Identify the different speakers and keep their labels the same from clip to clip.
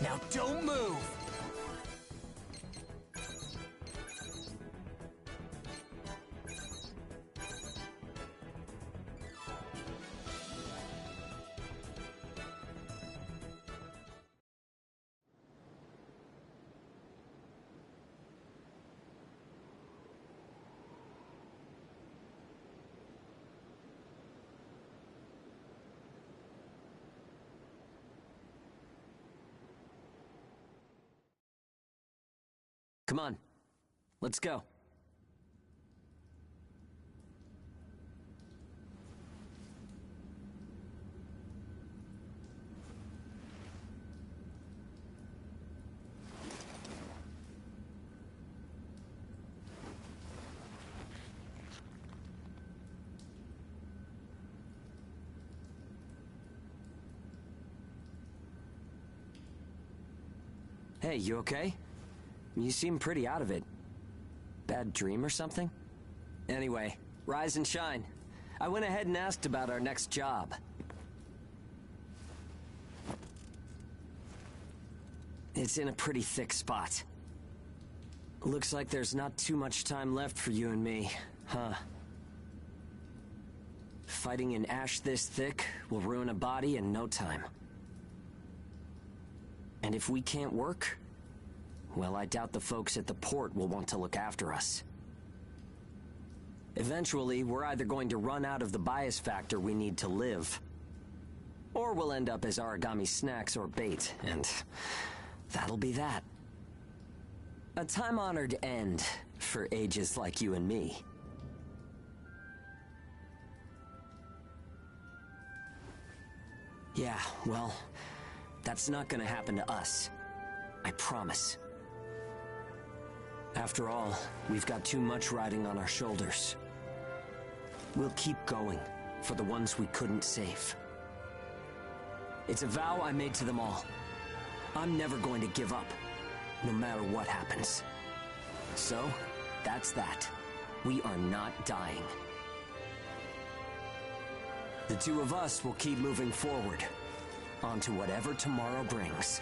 Speaker 1: Now don't move!
Speaker 2: Come on, let's go. Hey, you okay? You seem pretty out of it. Bad dream or something? Anyway, rise and shine. I went ahead and asked about our next job. It's in a pretty thick spot. Looks like there's not too much time left for you and me, huh? Fighting in ash this thick will ruin a body in no time. And if we can't work, well, I doubt the folks at the port will want to look after us. Eventually, we're either going to run out of the bias factor we need to live, or we'll end up as origami snacks or bait, and that'll be that. A time-honored end for ages like you and me. Yeah, well, that's not gonna happen to us. I promise. After all, we've got too much riding on our shoulders. We'll keep going for the ones we couldn't save. It's a vow I made to them all. I'm never going to give up, no matter what happens. So, that's that. We are not dying. The two of us will keep moving forward, onto whatever tomorrow brings.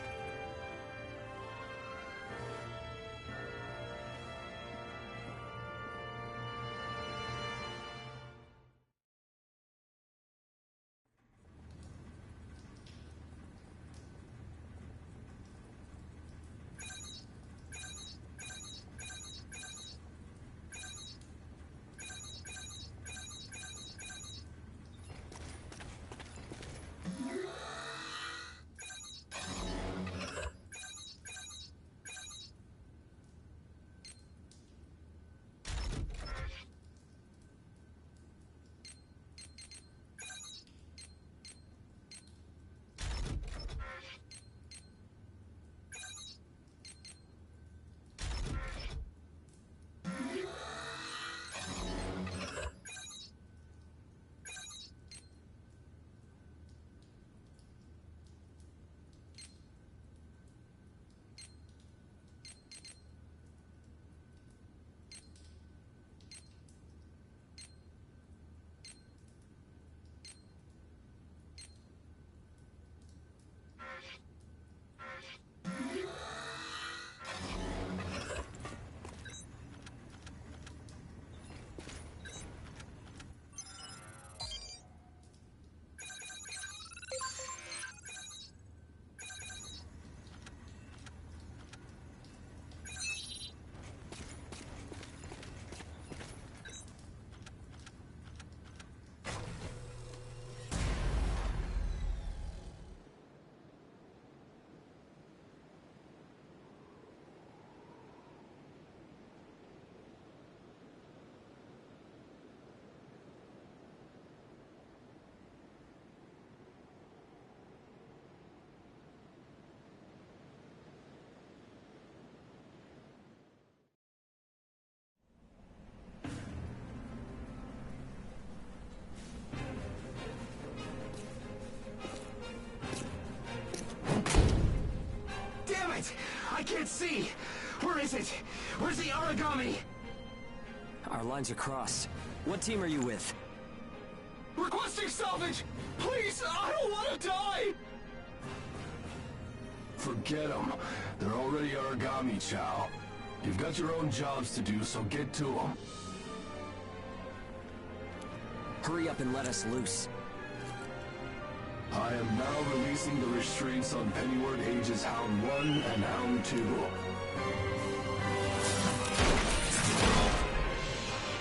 Speaker 1: I can't see! Where is it? Where's the origami?
Speaker 2: Our lines are crossed. What team are you with?
Speaker 1: Requesting salvage! Please, I don't want to die! Forget them. They're already origami, Chow. You've got your own jobs to do, so get to them.
Speaker 2: Hurry up and let us loose.
Speaker 1: I am now releasing the restraints on Pennyward Ages Hound 1 and Hound 2.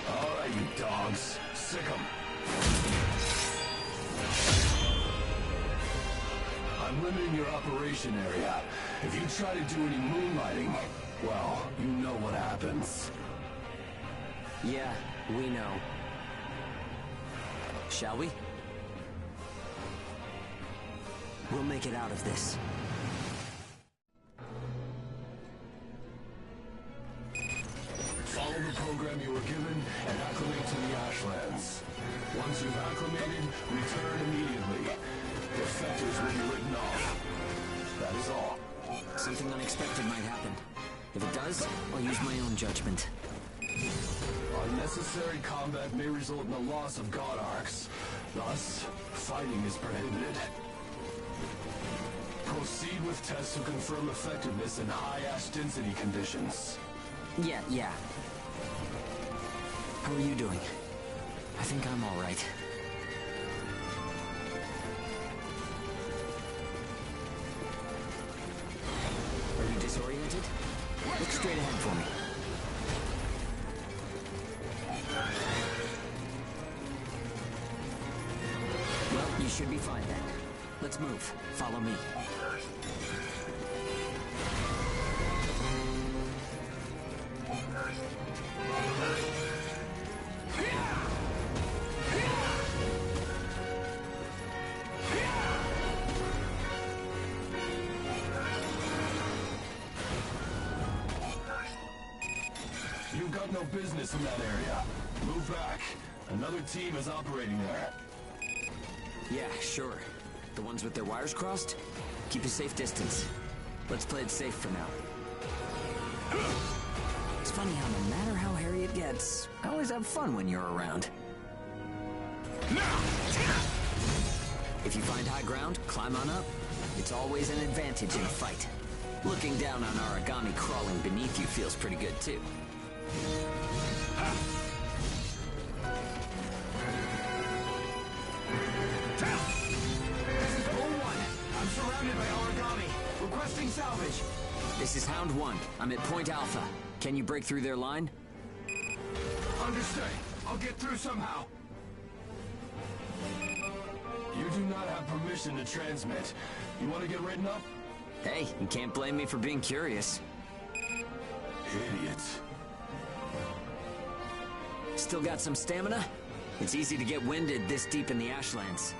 Speaker 1: Alright, you dogs. Sick 'em. I'm limiting your operation area. If you try to do any moonlighting, well, you know what happens.
Speaker 2: Yeah, we know. Shall we? We'll make it out of this.
Speaker 1: Follow the program you were given and acclimate to the Ashlands. Once you've acclimated, return immediately. Defectors will be written off. That is all.
Speaker 2: Something unexpected might happen. If it does, I'll use my own judgment.
Speaker 1: Unnecessary combat may result in the loss of God Arcs. Thus, fighting is prohibited. Proceed with tests to confirm effectiveness in high ash density conditions.
Speaker 2: Yeah. How are you doing? I think I'm all right. Are you disoriented? Look straight ahead for me. Well, you should be fine then. Let's move. Follow me.
Speaker 1: You've got no business in that area. Move back. Another team is operating there.
Speaker 2: Yeah, sure. The ones with their wires crossed? Keep a safe distance. Let's play it safe for now. It's funny how no matter how hairy it gets, I always have fun when you're around. If you find high ground, climb on up. It's always an advantage in a fight. Looking down on origami crawling beneath you feels pretty good too.
Speaker 1: This is Bull 1. I'm surrounded by origami. Requesting salvage.
Speaker 2: This is Hound 1. I'm at Point Alpha. Can you break through their line?
Speaker 1: Understood. I'll get through somehow. You do not have permission to transmit. You want to get written up?
Speaker 2: Hey, you can't blame me for being curious.
Speaker 1: Idiot.
Speaker 2: Still got some stamina? It's easy to get winded this deep in the Ashlands.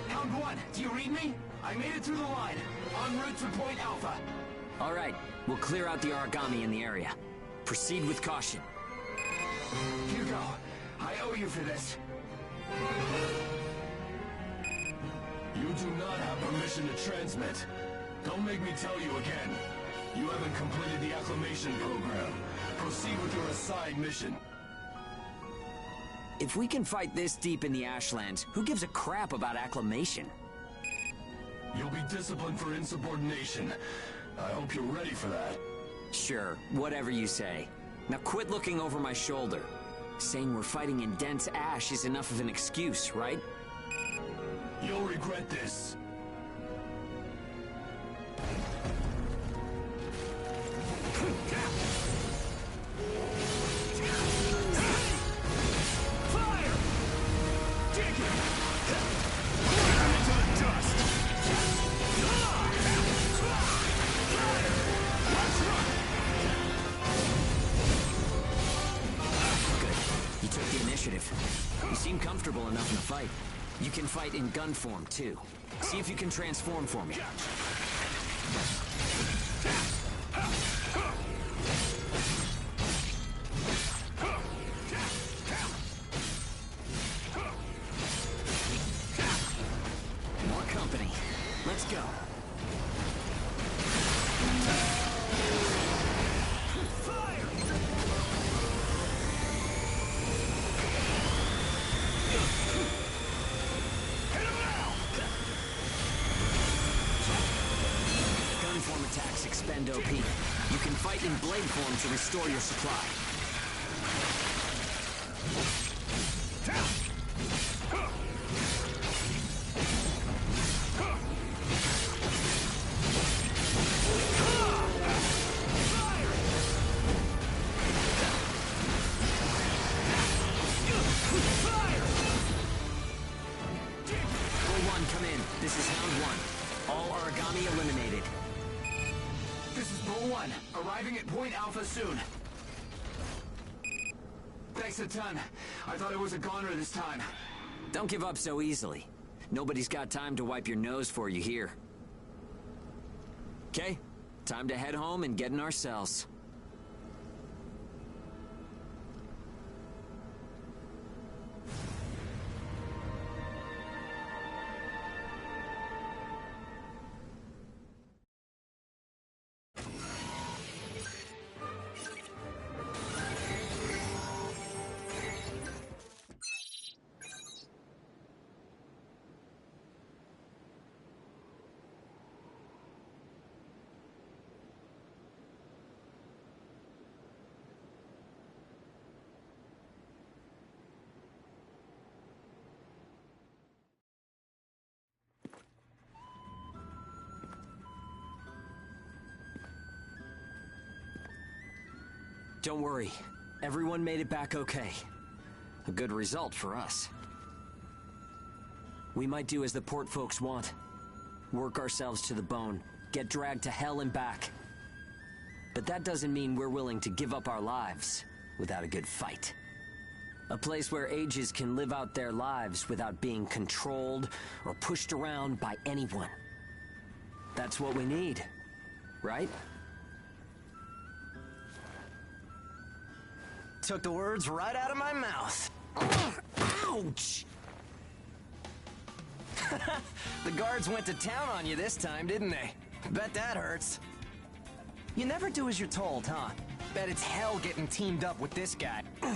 Speaker 1: Hound 1, do you read me? I made it through the line. En route to Point Alpha.
Speaker 2: All right, we'll clear out the origami in the area. Proceed with caution.
Speaker 1: Hugo, I owe you for this. You do not have permission to transmit. Don't make me tell you again. You haven't completed the acclimation program. Proceed with your assigned mission.
Speaker 2: If we can fight this deep in the Ashlands, who gives a crap about acclimation?
Speaker 1: You'll be disciplined for insubordination. I hope you're ready for that.
Speaker 2: Sure, whatever you say. Now quit looking over my shoulder. Saying we're fighting in dense ash is enough of an excuse, right?
Speaker 1: You'll regret this. Fire! Dig it! Into the dust!
Speaker 2: Good. You took the initiative. You seem comfortable enough in a fight. You can fight in gun form, too. See if you can transform for me. More company. Let's go.
Speaker 1: Fire!
Speaker 2: end OP. You can fight in blade form to restore your supply. Come in. This is Hound 1. All origami eliminated.
Speaker 3: This is Bull 1, arriving at Point Alpha soon. Thanks a ton. I thought it was a goner this time.
Speaker 2: Don't give up so easily. Nobody's got time to wipe your nose for you here. Okay, time to head home and get in our cells. Don't worry. Everyone made it back okay. A good result for us. We might do as the port folks want. Work ourselves to the bone. Get dragged to hell and back. But that doesn't mean we're willing to give up our lives without a good fight. A place where ages can live out their lives without being controlled or pushed around by anyone. That's what we need, right? Took the words right out of my mouth. Ouch! The guards went to town on you this time, didn't they? Bet that hurts. You never do as you're told, huh? Bet it's hell getting teamed up with this guy. I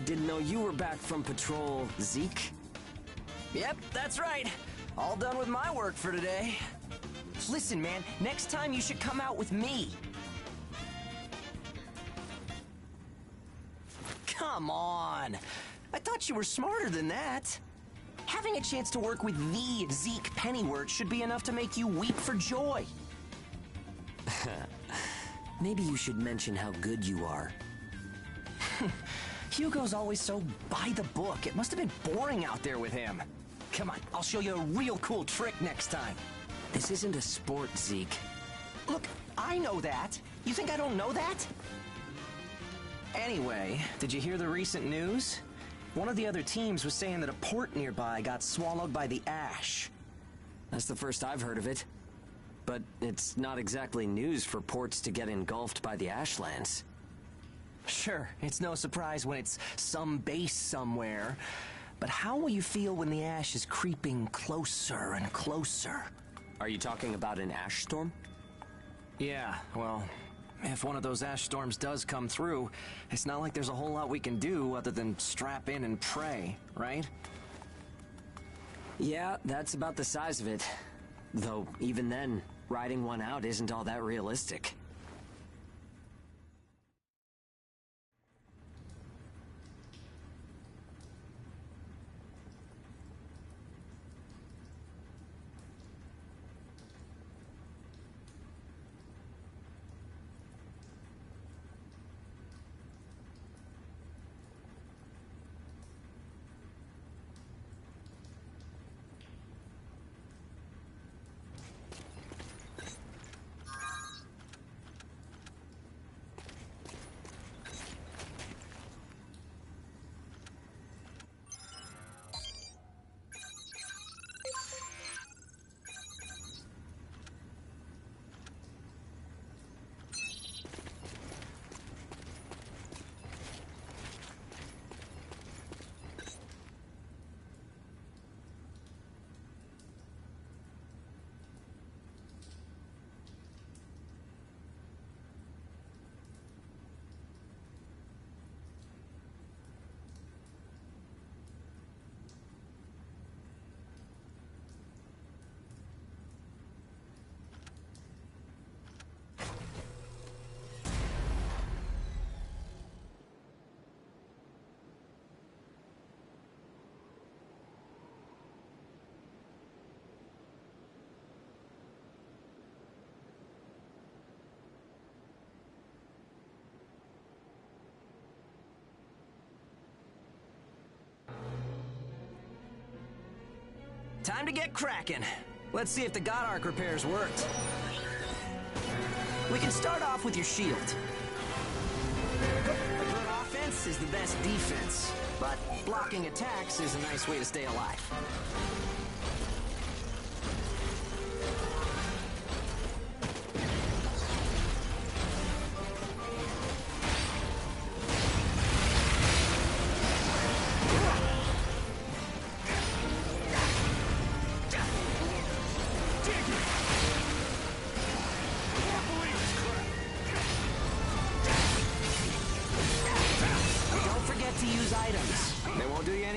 Speaker 2: didn't know you were back from patrol, Zeke. Yep, that's right. All done with my work for today. Listen, man, next time you should come out with me. Come on. I thought you were smarter than that. Having a chance to work with the Zeke Pennyworth should be enough to make you weep for joy. Maybe you should mention how good you are. Hugo's always so by the book. It must have been boring out there with him. Come on, I'll show you a real cool trick next time. This isn't a sport, Zeke. Look, I know that. You think I don't know that? Anyway, did you hear the recent news? One of the other teams was saying that a port nearby got swallowed by the ash. That's the first I've heard of it. But it's not exactly news for ports to get engulfed by the ashlands. Sure, it's no surprise when it's some base somewhere. But how will you feel when the ash is creeping closer and closer? Are you talking about an ash storm? Yeah, well, if one of those ash storms does come through, it's not like there's a whole lot we can do other than strap in and pray, right? Yeah, that's about the size of it. Though, even then, riding one out isn't all that realistic.
Speaker 4: time to get cracking. Let's see if the God Arc repairs worked. We can start off with your shield. A good offense is the best defense, but blocking attacks is a nice way to stay alive.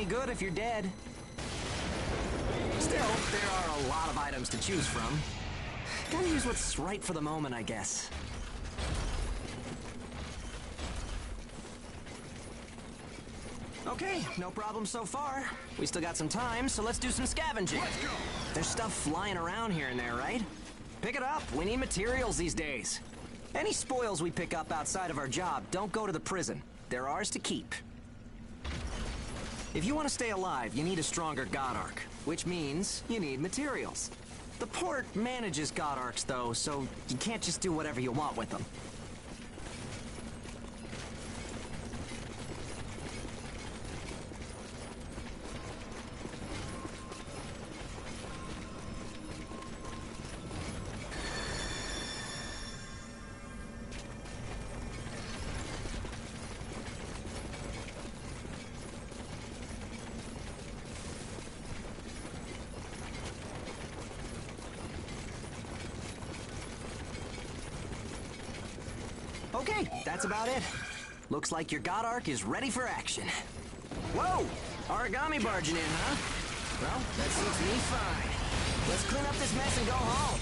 Speaker 4: Good if you're dead. Still, there are a lot of items to choose from. Gotta use what's right for the moment, I guess. Okay, no problem so far. We still got some time, so let's do some scavenging. Let's go! There's stuff flying around here and there, right? Pick it up. We need materials these days. Any spoils we pick up outside of our job don't go to the prison. They're ours to keep. If you want to stay alive, you need a stronger God Arc, which means you need materials. The port manages God Arcs, though, so you can't just do whatever you want with them. Okay, that's about it. Looks like your God Arc is ready for action. Whoa! Origami barging in, huh? Well, that suits me fine. Let's clean up this mess and go home.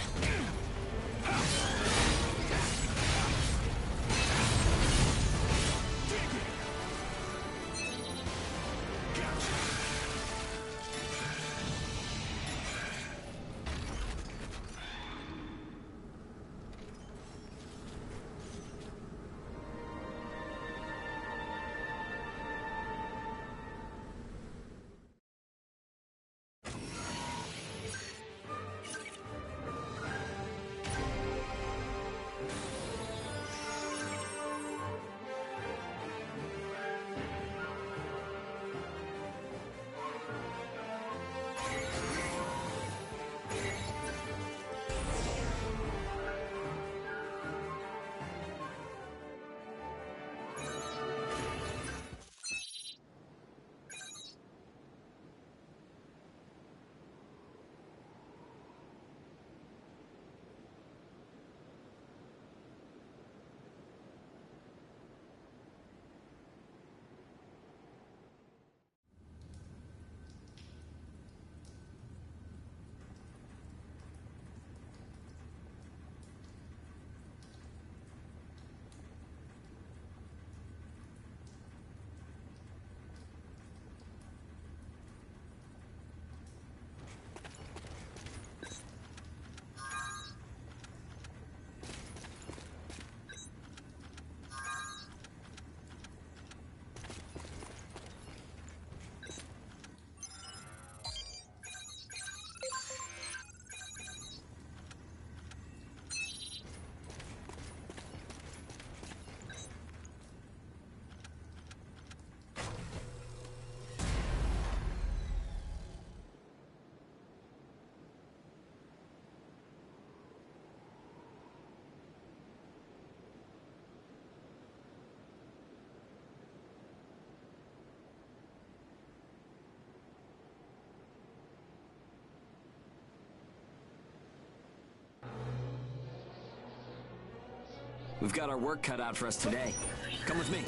Speaker 4: We've got our work cut out for us today. Come with me.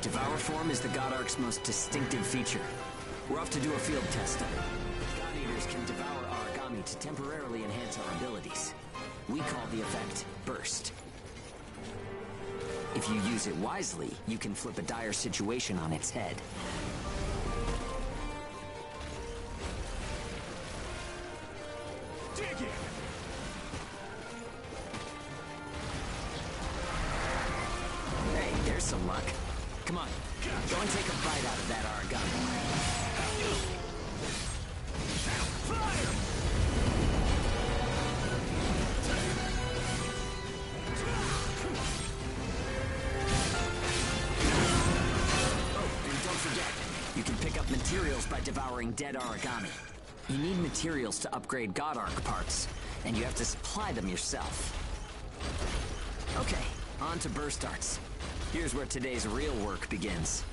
Speaker 4: Devour form is the God Arc's most distinctive feature. We're off to do a field test of it. God Eaters can devour origami to temporarily enhance our abilities. We call the effect Burst. If you use it wisely, you can flip a dire situation on its head. Some luck. Come on, go and take a bite out of that origami. devouring dead origami. You need materials to upgrade God Arc parts, and you have to supply them yourself. Okay, on to burst arts. Here's where today's real work begins.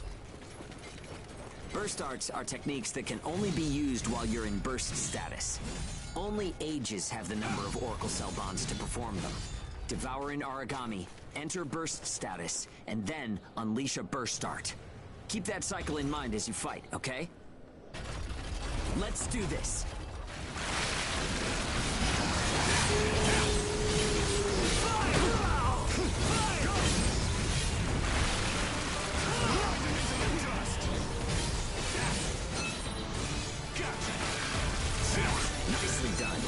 Speaker 4: Burst arts are techniques that can only be used while you're in burst status. Only Ages have the number of Oracle Cell bonds to perform them. Devour an origami, enter burst status, and then unleash a burst art. Keep that cycle in mind as you fight, okay? Let's do this! Nicely done.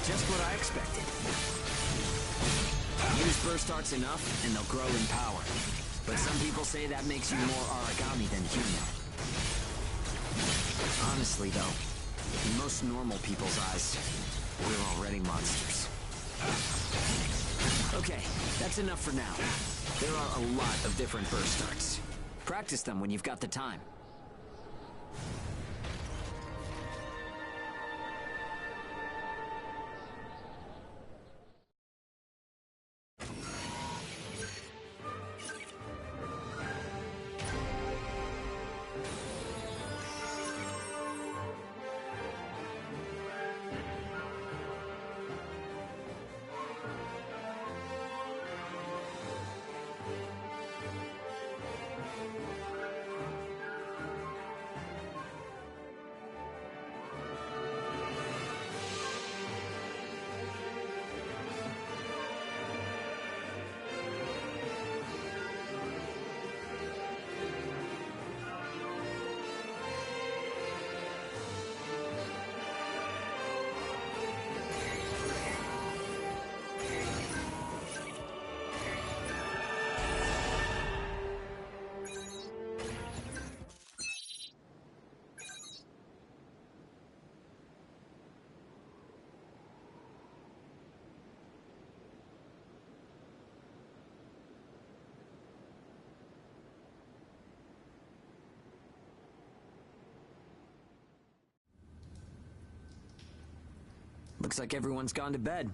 Speaker 4: Just what I expected. Use burst arts enough, and they'll grow in power. But some people say that makes you more origami than human. Honestly, though, in most normal people's eyes, we're already monsters. Okay, that's enough for now. There are a lot of different burst arts. Practice them when you've got the time. Looks like everyone's gone to bed.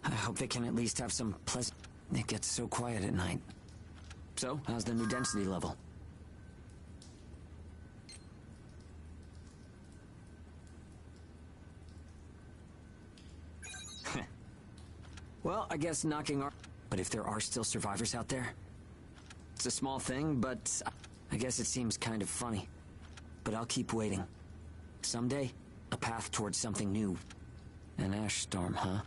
Speaker 4: I hope they can at least have some pleasant... It gets so quiet at night. So, how's the new density level? Well, I guess knocking our... But if there are still survivors out there? It's a small thing, but I guess it seems kind of funny. But I'll keep waiting. Someday, a path towards something new. An ash storm, huh?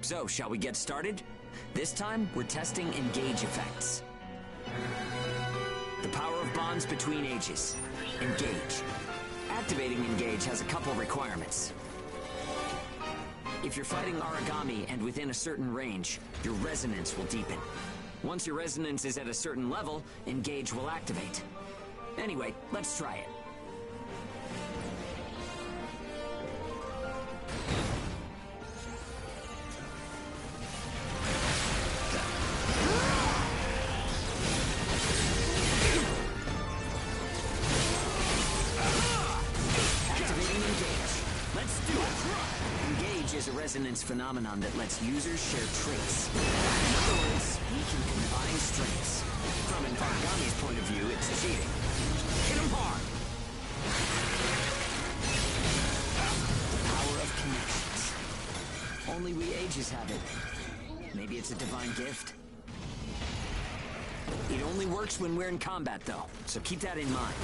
Speaker 2: So, shall we get started? This time, we're testing engage effects. The power of bonds between ages. Engage. Activating engage has a couple requirements. If you're fighting origami and within a certain range, your resonance will deepen. Once your resonance is at a certain level, engage will activate. Anyway, let's try it. Is a resonance phenomenon that lets users share traits. In other words, we can combine strengths. From an origami's point of view, it's cheating. Hit 'em hard! The power of connections. Only we ages have it. Maybe it's a divine gift. It only works when we're in combat, though, so keep that in mind.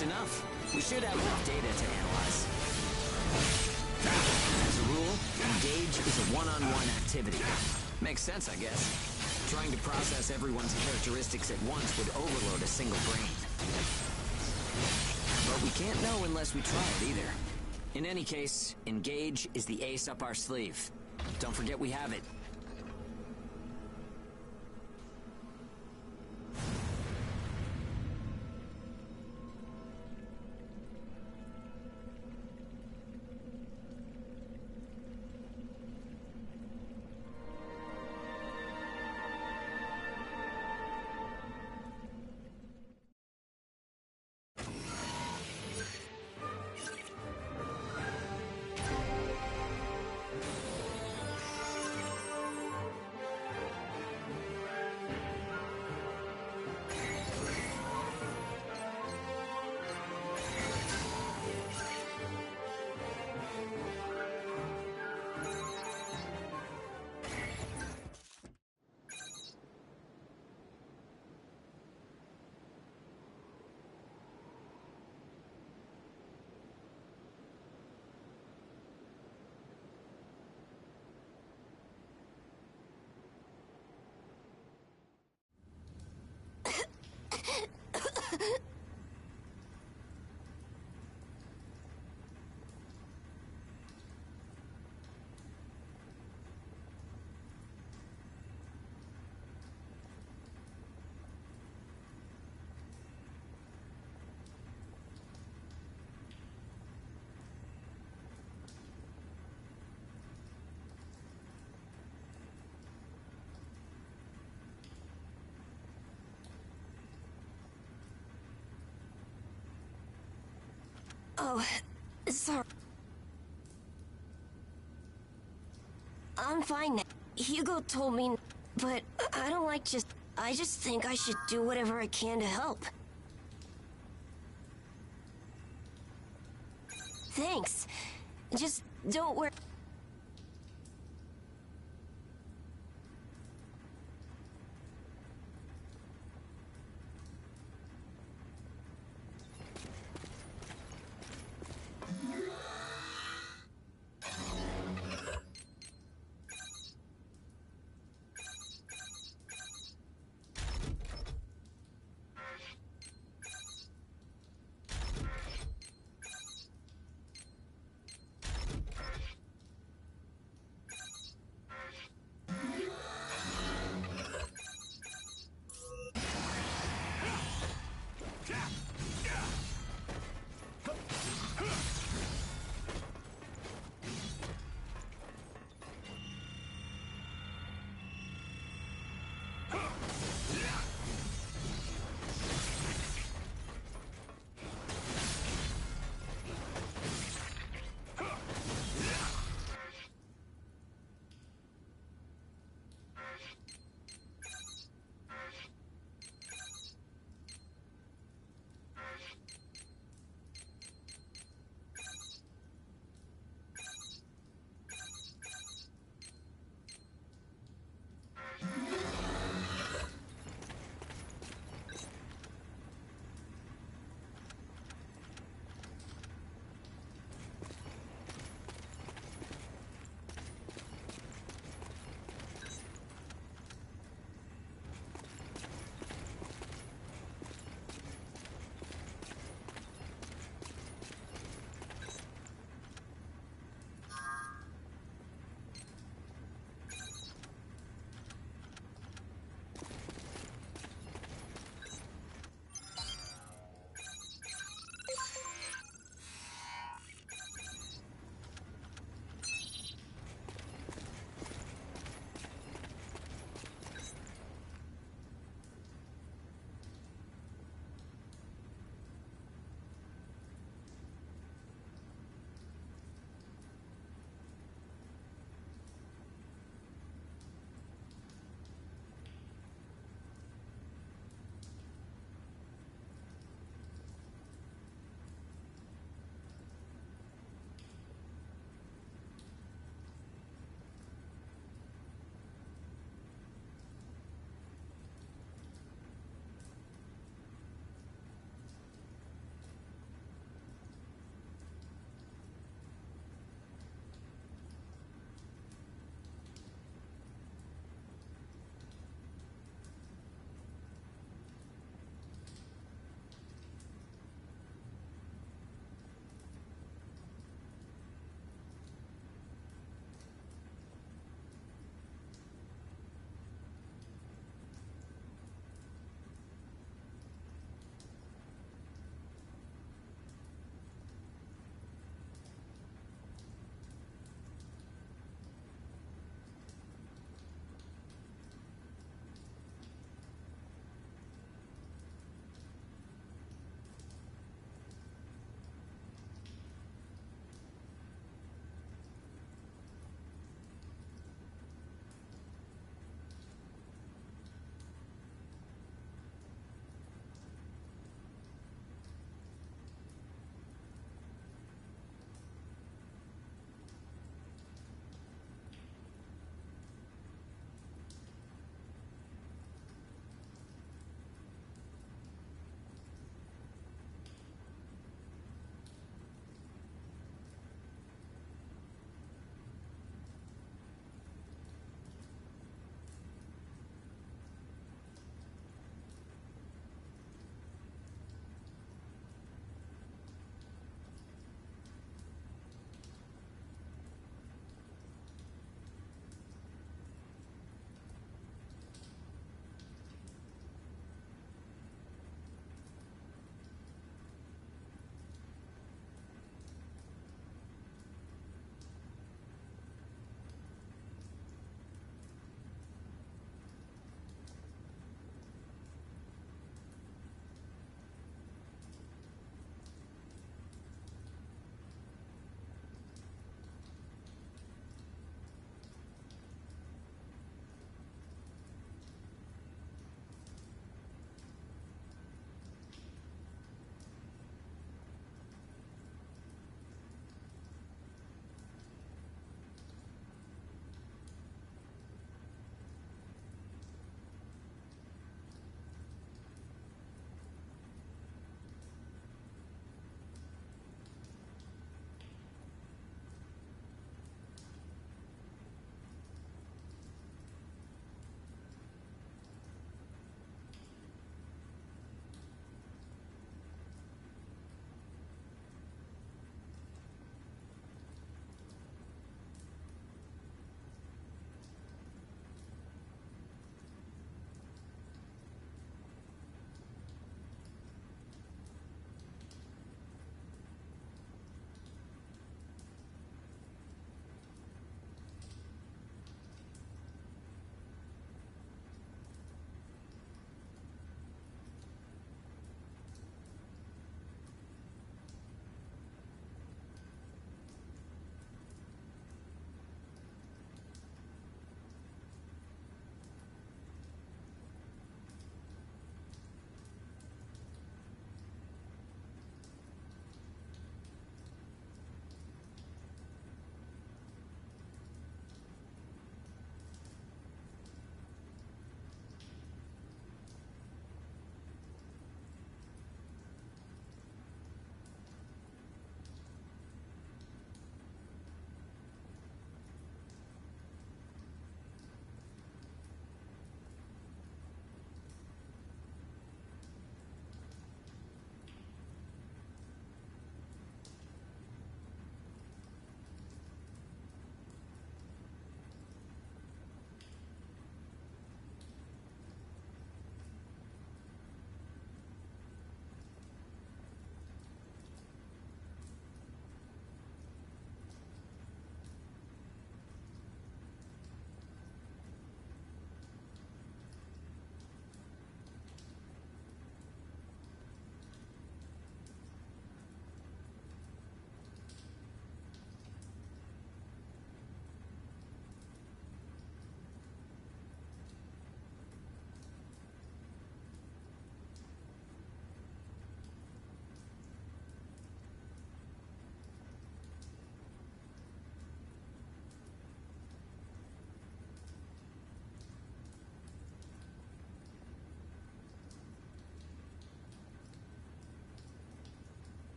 Speaker 2: Enough. We should have enough data to analyze. As a rule, engage is a one-on-one activity. Makes sense, I guess. Trying to process everyone's characteristics at once would overload a single brain. But we can't know unless we try it either. In any case, engage is the ace up our sleeve. Don't forget we have it.
Speaker 5: Oh, sorry. I'm fine now. Hugo told me, but I don't like I just think I should do whatever I can to help. Thanks. Just don't worry.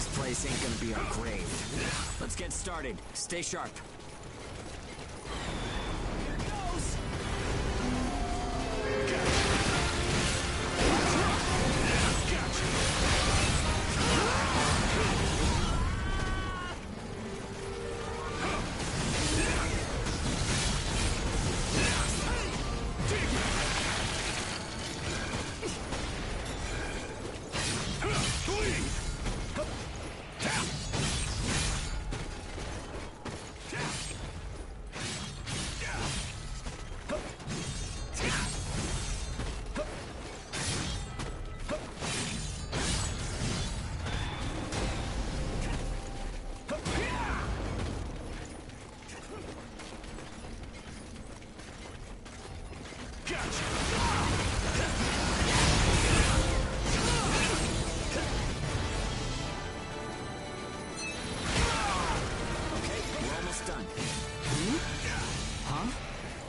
Speaker 4: This place ain't gonna be our grave. Let's get started. Stay sharp. Here goes!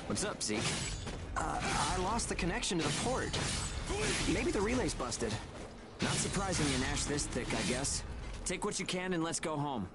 Speaker 4: What's up, Zeke? I lost the connection to the port. Maybe the relay's busted. Not surprising an ash this thick, I guess. Take what you can and let's go home.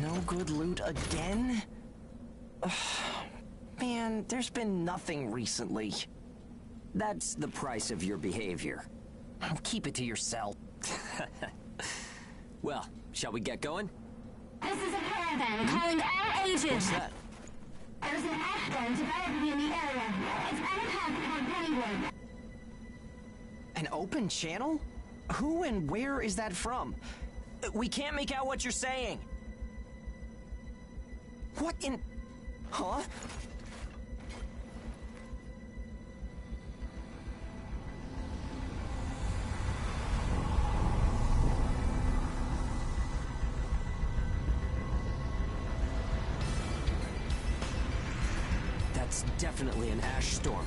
Speaker 4: No good loot again? Ugh, man, there's been nothing recently. That's the price of your behavior. Keep it to yourself. Well, shall we get going?
Speaker 6: This is a caravan calling all ages.
Speaker 4: What's that?
Speaker 6: There's an ash den developing in the area. It's better path toward Pennywood.
Speaker 4: An open channel? Who and where is that from? We can't make out what you're saying. What in... Huh? That's definitely an ash storm.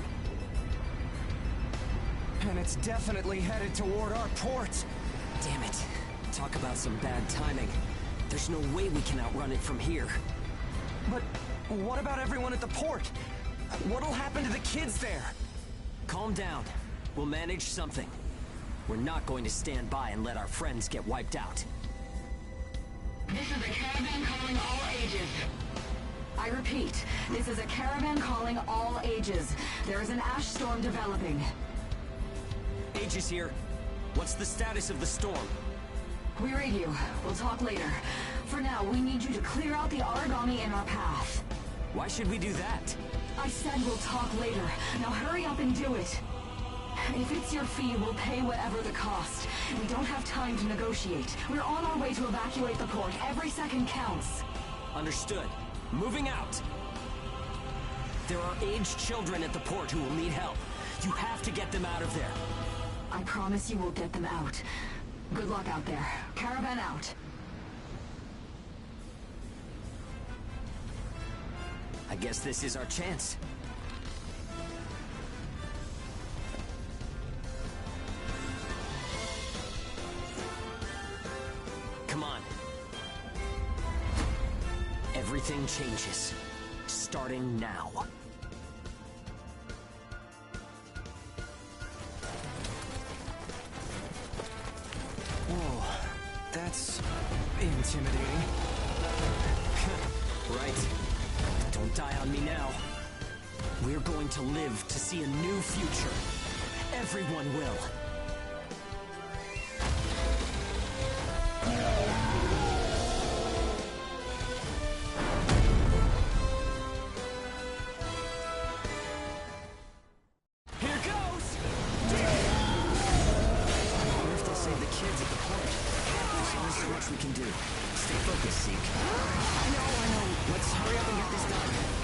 Speaker 4: And it's definitely headed toward our port. Damn it. Talk about some bad timing. There's no way we can outrun it from here. But what about everyone at the port? What'll happen to the kids there? Calm down. We'll manage something. We're not going to stand by and let our friends get wiped out.
Speaker 7: This is a caravan calling all ages. I repeat, this is a caravan calling all ages. There is an ash storm developing.
Speaker 4: Aegis here. What's the status of the storm?
Speaker 7: We read you. We'll talk later. For now, we need you to clear out the origami in our path.
Speaker 4: Why should we do that?
Speaker 7: I said we'll talk later. Now hurry up and do it. If it's your fee, we'll pay whatever the cost. We don't have time to negotiate. We're on our way to evacuate the port. Every second counts.
Speaker 4: Understood. Moving out. There are aged children at the port who will need help. You have to get them out of there.
Speaker 7: I promise you we'll get them out. Good luck out there. Caravan out.
Speaker 4: I guess this is our chance. Come on. Everything changes. Starting now. Whoa, that's intimidating. Right. Don't die on me now. We're going to live to see a new future. Everyone will.
Speaker 2: can do. Stay focused, Zeke. I know. Let's hurry up and get this done.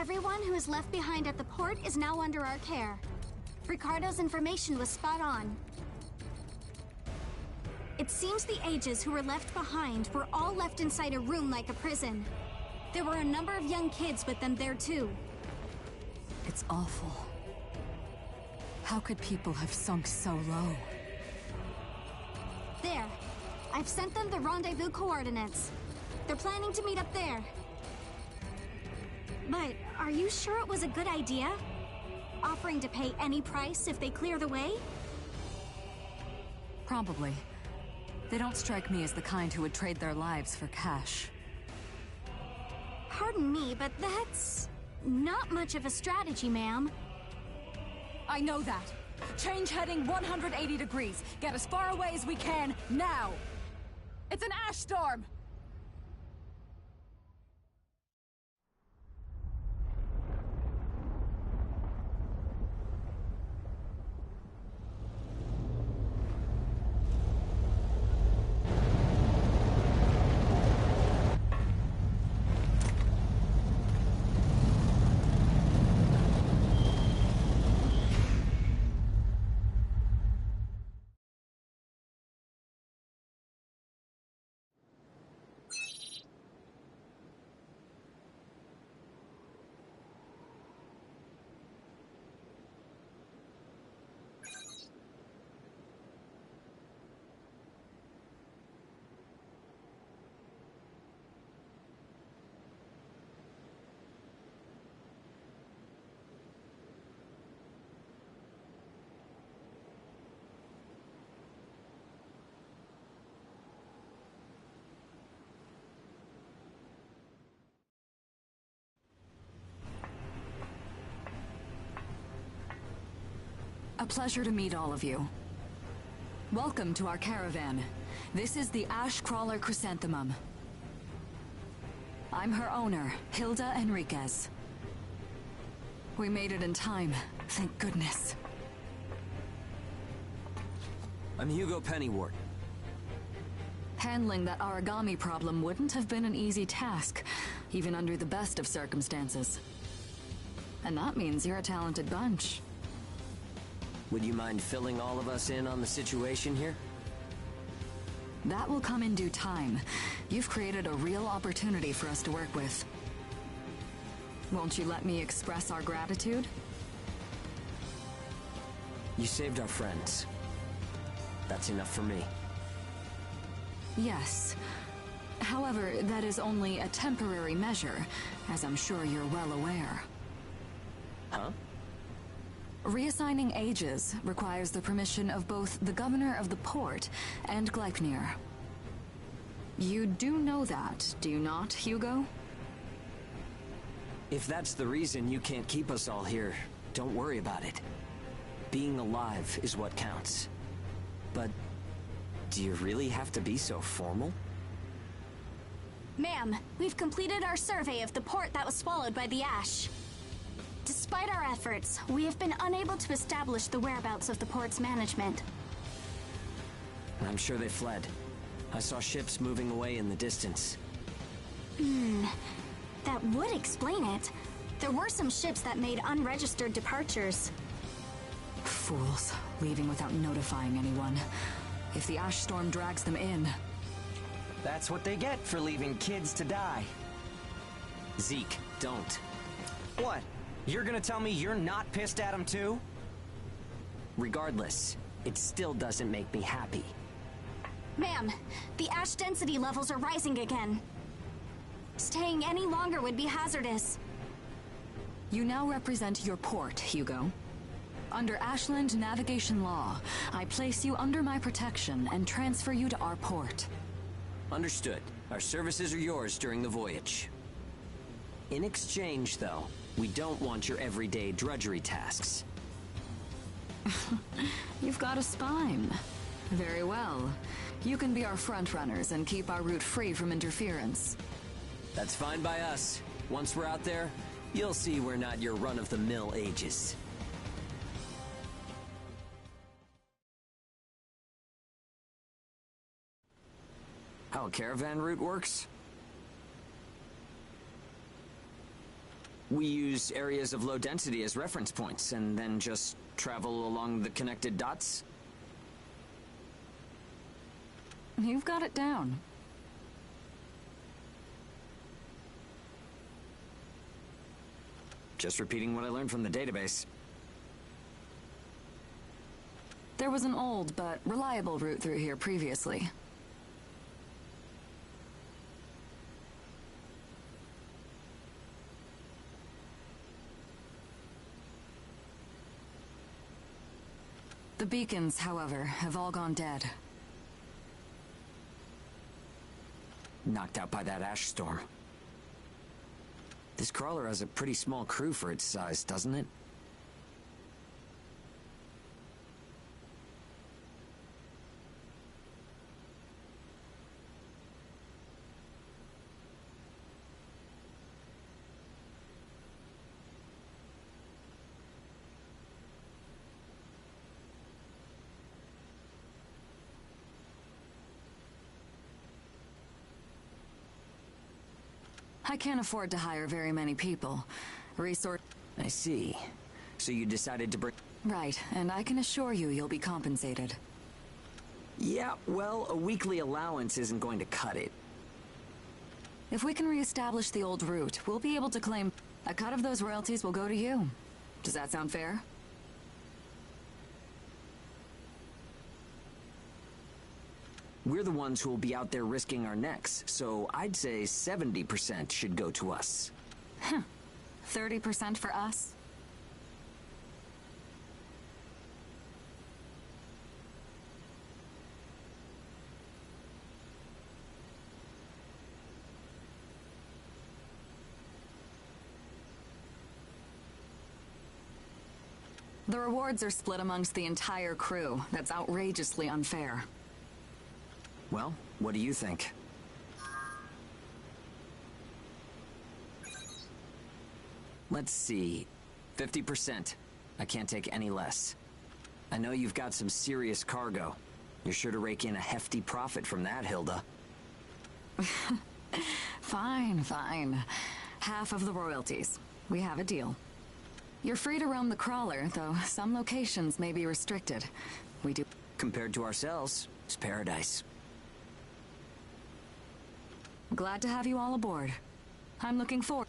Speaker 6: Everyone who is left behind at the port is now under our care. Ricardo's information was spot on. It seems the ages who were left behind were all left inside a room like a prison. There were a number of young kids with them there too.
Speaker 7: It's awful. How could people have sunk so low?
Speaker 6: There. I've sent them the rendezvous coordinates. They're planning to meet up there. But are you sure it was a good idea? Offering to pay any price if they clear the way?
Speaker 7: Probably. They don't strike me as the kind who would trade their lives for cash.
Speaker 6: Pardon me, but that's not much of a strategy, ma'am.
Speaker 7: I know that. Change heading 180 degrees. Get as far away as we can, now! It's an ash storm! A pleasure to meet all of you. Welcome to our caravan. This is the Ash Crawler Chrysanthemum. I'm her owner, Hilda Enriquez. We made it in time, thank goodness.
Speaker 2: I'm Hugo Pennywort.
Speaker 7: Handling that origami problem wouldn't have been an easy task, even under the best of circumstances. And that means you're a talented bunch.
Speaker 2: Would you mind filling all of us in on the situation here?
Speaker 7: That will come in due time. You've created a real opportunity for us to work with. Won't you let me express our gratitude?
Speaker 2: You saved our friends. That's enough for me.
Speaker 7: Yes. However, that is only a temporary measure, as I'm sure you're well aware.
Speaker 2: Huh?
Speaker 7: Reassigning ages requires the permission of both the governor of the port and Gleipnir. You do know that, do you not, Hugo?
Speaker 2: If that's the reason you can't keep us all here, don't worry about it. Being alive is what counts. But do you really have to be so formal?
Speaker 6: Ma'am, we've completed our survey of the port that was swallowed by the ash. Despite our efforts, we have been unable to establish the whereabouts of the port's management.
Speaker 2: I'm sure they fled. I saw ships moving away in the distance.
Speaker 6: That would explain it. There were some ships that made unregistered departures.
Speaker 7: Fools, leaving without notifying anyone. If the ash storm drags them in...
Speaker 4: That's what they get for leaving kids to die.
Speaker 2: Zeke, don't.
Speaker 4: What? You're gonna tell me you're not pissed at him too?
Speaker 2: Regardless, it still doesn't make me happy.
Speaker 6: Ma'am, the ash density levels are rising again. Staying any longer would be hazardous.
Speaker 7: You now represent your port, Hugo. Under Ashland navigation law, I place you under my protection and transfer you to our port.
Speaker 2: Understood. Our services are yours during the voyage. In exchange, though, we don't want your everyday drudgery tasks.
Speaker 7: You've got a spine. Very well. You can be our front runners and keep our route free from interference.
Speaker 2: That's fine by us. Once we're out there, you'll see we're not your run-of-the-mill ages. How a caravan route works? We use areas of low density as reference points, and then just travel along the connected dots.
Speaker 7: You've got it down.
Speaker 2: Just repeating what I learned from the database.
Speaker 7: There was an old but reliable route through here previously. The beacons, however, have all gone dead.
Speaker 2: Knocked out by that ash storm. This crawler has a pretty small crew for its size, doesn't it?
Speaker 7: I can't afford to hire very many people.
Speaker 2: I see. So you decided to bring...
Speaker 7: Right, and I can assure you you'll be compensated.
Speaker 2: Yeah, well, a weekly allowance isn't going to cut it.
Speaker 7: If we can reestablish the old route, we'll be able to claim... A cut of those royalties will go to you. Does that sound fair?
Speaker 2: We're the ones who will be out there risking our necks, so I'd say 70% should go to us.
Speaker 7: 30% for us? The rewards are split amongst the entire crew. That's outrageously unfair.
Speaker 4: Well, what do you think? Let's see. 50%. I can't take any less. I know you've got some serious cargo. You're sure to rake in a hefty profit from that, Hilda.
Speaker 7: Fine, fine. Half of the royalties. We have a deal. You're free to roam the crawler, though some locations may be restricted. We do...
Speaker 4: Compared to ourselves, it's paradise.
Speaker 7: Glad to have you all aboard. I'm looking forward...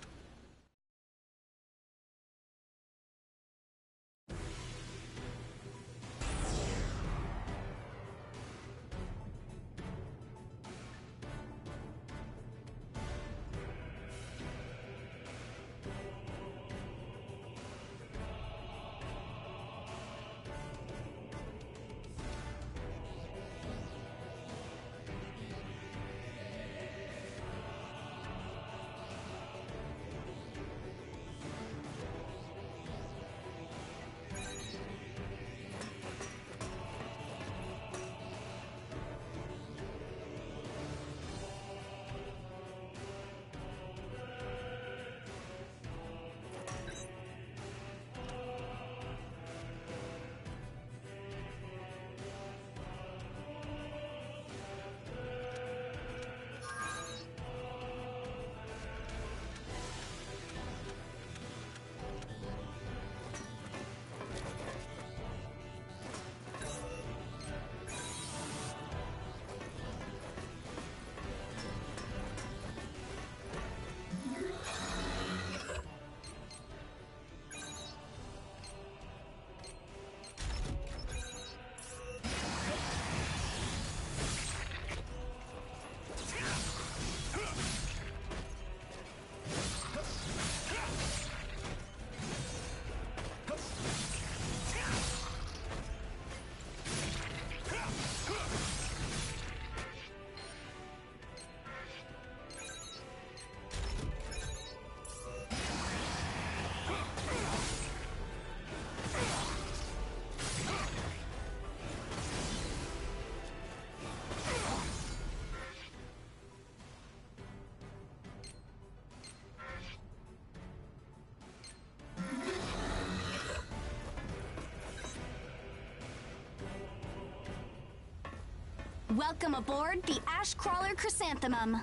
Speaker 6: Welcome aboard the Ash Crawler Chrysanthemum.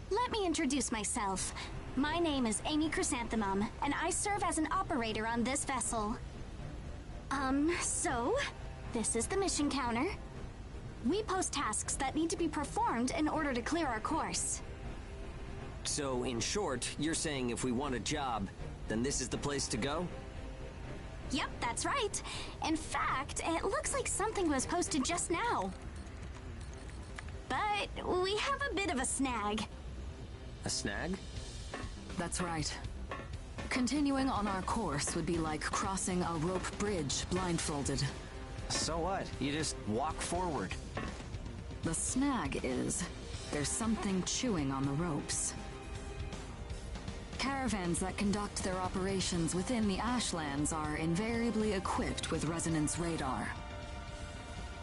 Speaker 6: Let me introduce myself. My name is Amy Chrysanthemum, and I serve as an operator on this vessel. So, this is the mission counter. We post tasks that need to be performed in order to clear our course.
Speaker 4: So, in short, you're saying if we want a job, then this is the place to go?
Speaker 6: Yep, that's right. In fact, it looks like something was posted just now. But we have a bit of a snag.
Speaker 4: A snag?
Speaker 7: That's right. Continuing on our course would be like crossing a rope bridge blindfolded.
Speaker 4: So what? You just walk forward.
Speaker 7: The snag is, there's something chewing on the ropes. Caravans that conduct their operations within the Ashlands are invariably equipped with resonance radar.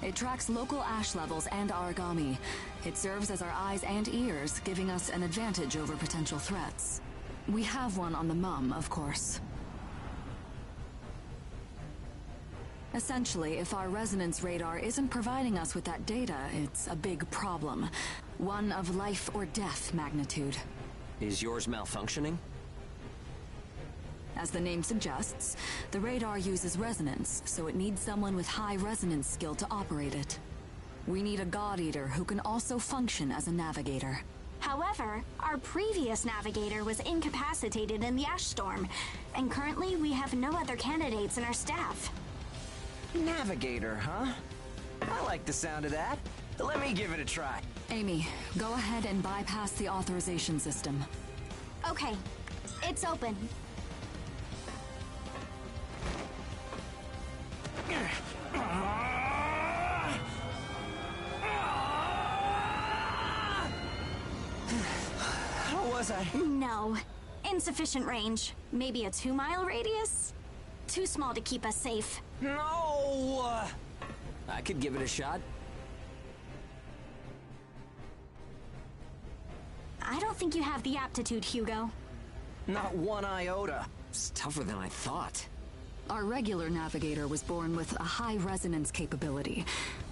Speaker 7: It tracks local ash levels and origami. It serves as our eyes and ears, giving us an advantage over potential threats. We have one on the Mum, of course. Essentially, if our resonance radar isn't providing us with that data, it's a big problem. One of life or death magnitude.
Speaker 4: Is yours malfunctioning?
Speaker 7: As the name suggests, the radar uses resonance, so it needs someone with high resonance skill to operate it. We need a God Eater who can also function as a navigator.
Speaker 6: However, our previous navigator was incapacitated in the ash storm, and currently we have no other candidates in our staff.
Speaker 4: Navigator, huh? I like the sound of that. Let me give it a try.
Speaker 7: Amy, go ahead and bypass the authorization system.
Speaker 6: Okay, it's open.
Speaker 4: How was I?
Speaker 6: No. Insufficient range. Maybe a 2-mile radius? too small to keep us safe.
Speaker 2: No! I could give it a shot.
Speaker 6: I don't think you have the aptitude, Hugo.
Speaker 2: Not one iota. It's tougher than I thought.
Speaker 7: Our regular navigator was born with a high resonance capability.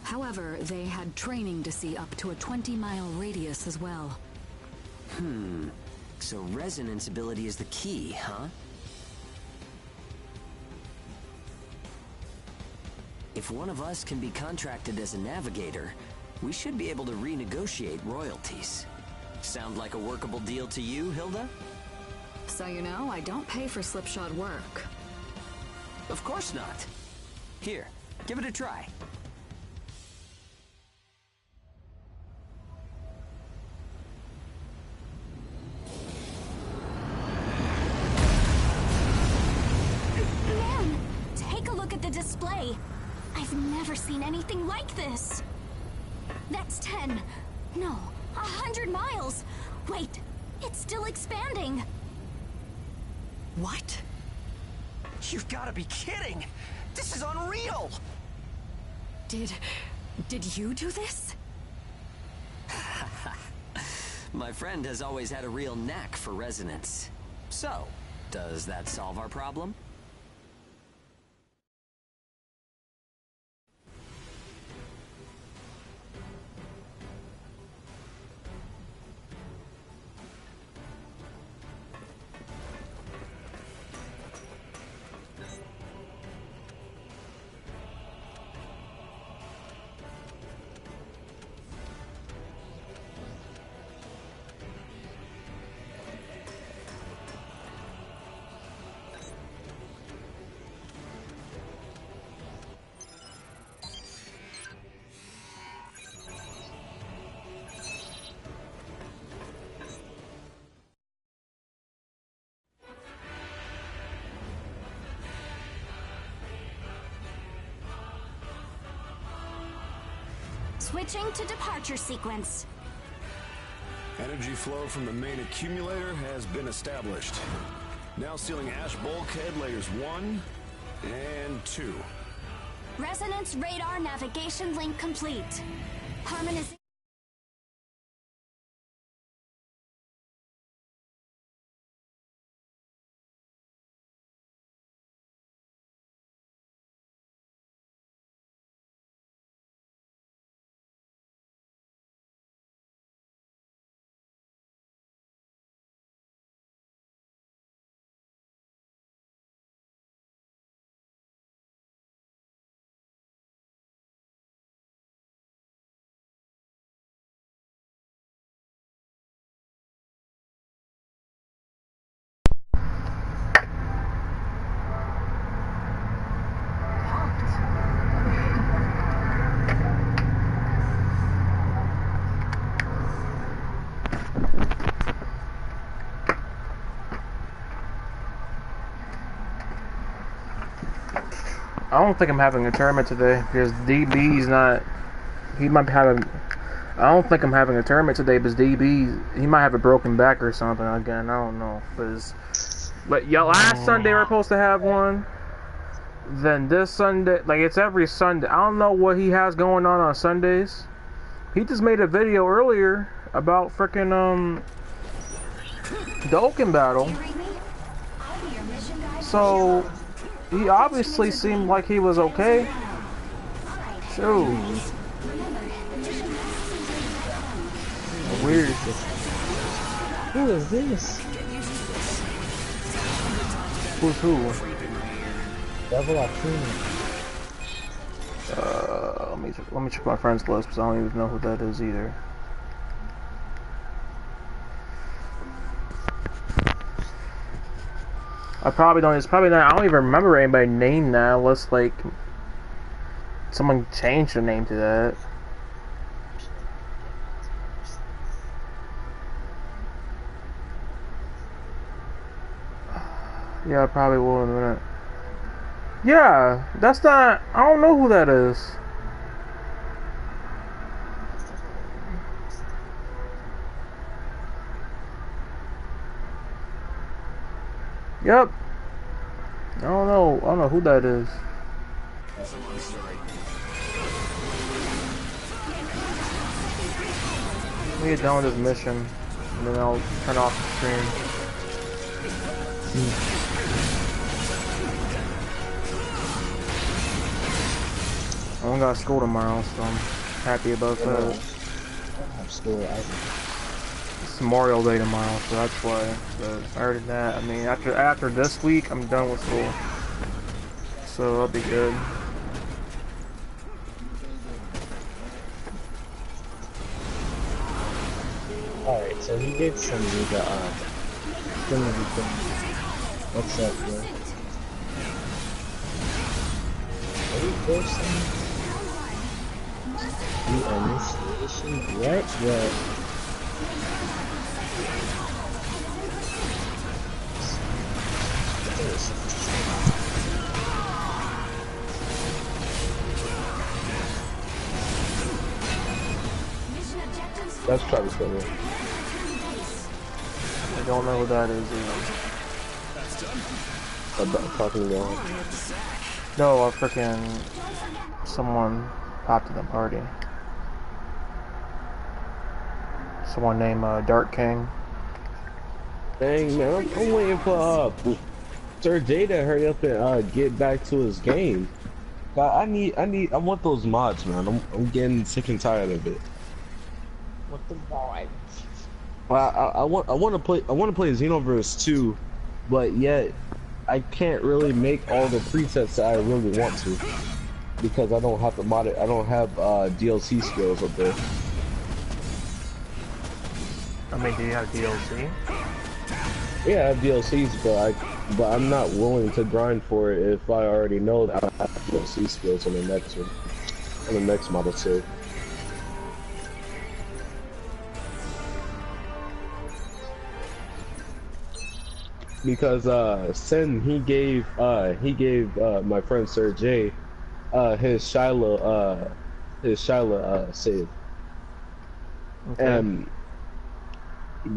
Speaker 7: However, they had training to see up to a 20-mile radius as well.
Speaker 2: So resonance ability is the key, huh? If one of us can be contracted as a navigator, we should be able to renegotiate royalties. Sound like a workable deal to you, Hilda?
Speaker 7: So you know, I don't pay for slipshod work.
Speaker 2: Of course not. Here, give it a try.
Speaker 6: Man, take a look at the display. I've never seen anything like this. That's 10. No, 100 miles. Wait, it's still expanding.
Speaker 4: What? You've got to be kidding! This is unreal!
Speaker 7: Did you do this?
Speaker 2: My friend has always had a real knack for resonance. So, does that solve our problem?
Speaker 6: Switching to departure sequence.
Speaker 1: Energy flow from the main accumulator has been established. Now sealing ash bulkhead layers 1 and 2.
Speaker 6: Resonance radar navigation link complete. Harmonization.
Speaker 8: I don't think I'm having a tournament today because DB's not. He might be having. I don't think I'm having a tournament today because DB, he might have a broken back or something again. I don't know. But yeah, last Sunday we were supposed to have one. Then this Sunday, like it's every Sunday. I don't know what he has going on Sundays. He just made a video earlier about frickin' the Oaken battle. So he obviously seemed like he was okay. Shoot. Weird.
Speaker 9: Who is this?
Speaker 8: Who's who?
Speaker 9: Devil Arcane.
Speaker 8: Let me check my friends list because I don't even know who that is either. I probably don't. It's probably not. I don't even remember anybody's name now. Unless like someone changed their name to that. Yeah, I probably will in a minute. Yeah, that's not. I don't know who that is. Yep. I don't know who that is.
Speaker 3: That's a long story.
Speaker 8: Let me get done with this mission, and then I'll turn off the stream. I only got school tomorrow, so I'm happy about that.
Speaker 9: I don't have school either.
Speaker 8: It's Memorial Day tomorrow, so that's why. But other than that, I mean, after this week, I'm done with school, so I'll be good.
Speaker 9: Alright, so he did send me the thing everything. What's up, bro? Are you posting? The initiation? What?
Speaker 10: That's Travis Scott.
Speaker 8: I don't know who that is either.
Speaker 10: I'm talking about.
Speaker 8: No, a freaking someone popped in the party. Someone named Dark King.
Speaker 10: Dang man, I'm waiting for Sir J to hurry up and get back to his game. But I want those mods, man. I'm getting sick and tired of it.
Speaker 9: What the boy?
Speaker 10: Well, I want to play Xenoverse 2, but yet I can't really make all the presets that I really want to because I don't have to mod it. I don't have DLC skills up there.
Speaker 8: I mean, do you have DLC?
Speaker 10: Yeah, I have DLCs, but I'm not willing to grind for it if I already know that I have DLC skills on the next one, on the next model save. Because Sin he gave my friend Sir J his Shiloh save.
Speaker 8: Okay.
Speaker 10: And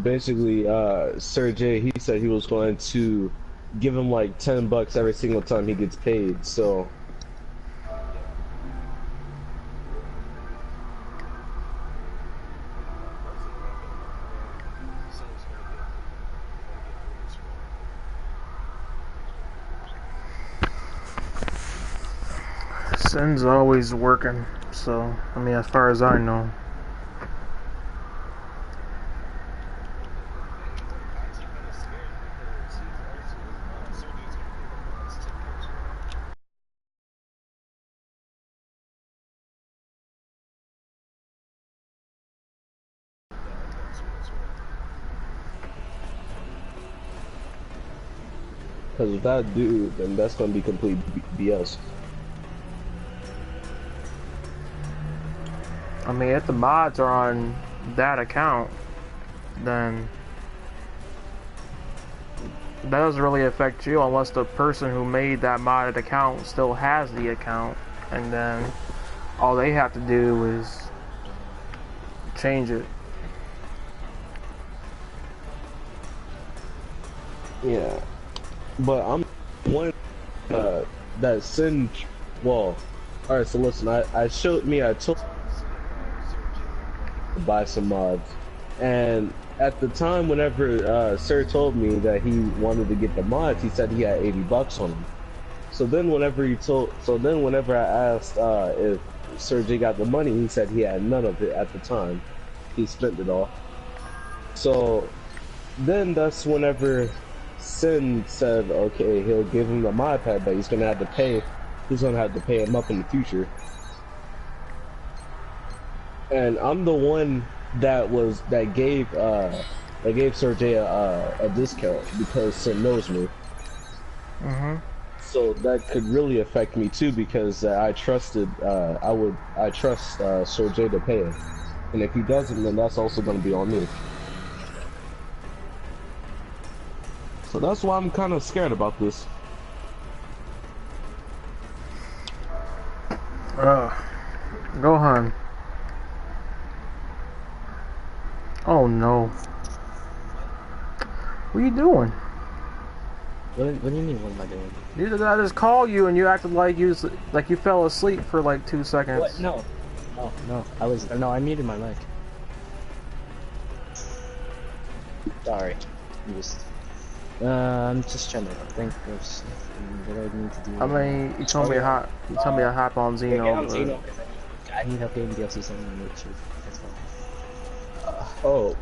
Speaker 10: basically Sir J he said he was going to give him like $10 every single time he gets paid, so
Speaker 8: Sin's always working, so I mean, as far as I know.
Speaker 10: because if that dude, then that's gonna be complete BS.
Speaker 8: I mean, if the mods are on that account, then that doesn't really affect you unless the person who made that modded account still has the account, and then all they have to do is change it.
Speaker 10: Yeah, but I'm one that Sin. Well, all right. So listen, I told to buy some mods, and at the time, whenever Sir told me that he wanted to get the mods, he said he had $80 on him. So then whenever I asked if Sir J got the money, he said he had none of it at the time. He spent it all. So then that's whenever Sin said, okay, he'll give him the mod pad, but he's gonna have to pay him up in the future. And I'm the one that gave Sir J a discount because Sin knows me. So that could really affect me too, because I trust Sir J to pay him, and if he doesn't, then that's also going to be on me. So that's why I'm kind of scared about this.
Speaker 8: Gohan. Oh no. What are you doing?
Speaker 9: What do you mean? What am I doing?
Speaker 8: I just called you and you acted like you fell asleep for like 2 seconds.
Speaker 9: What? No. No. I muted my mic. Sorry. I'm just trying to think of something that I need to do.
Speaker 8: I mean, you told me to hop on Xeno.
Speaker 9: Get on Xeno. I need to update DLC 7 and make sure that's fine.
Speaker 10: Oh.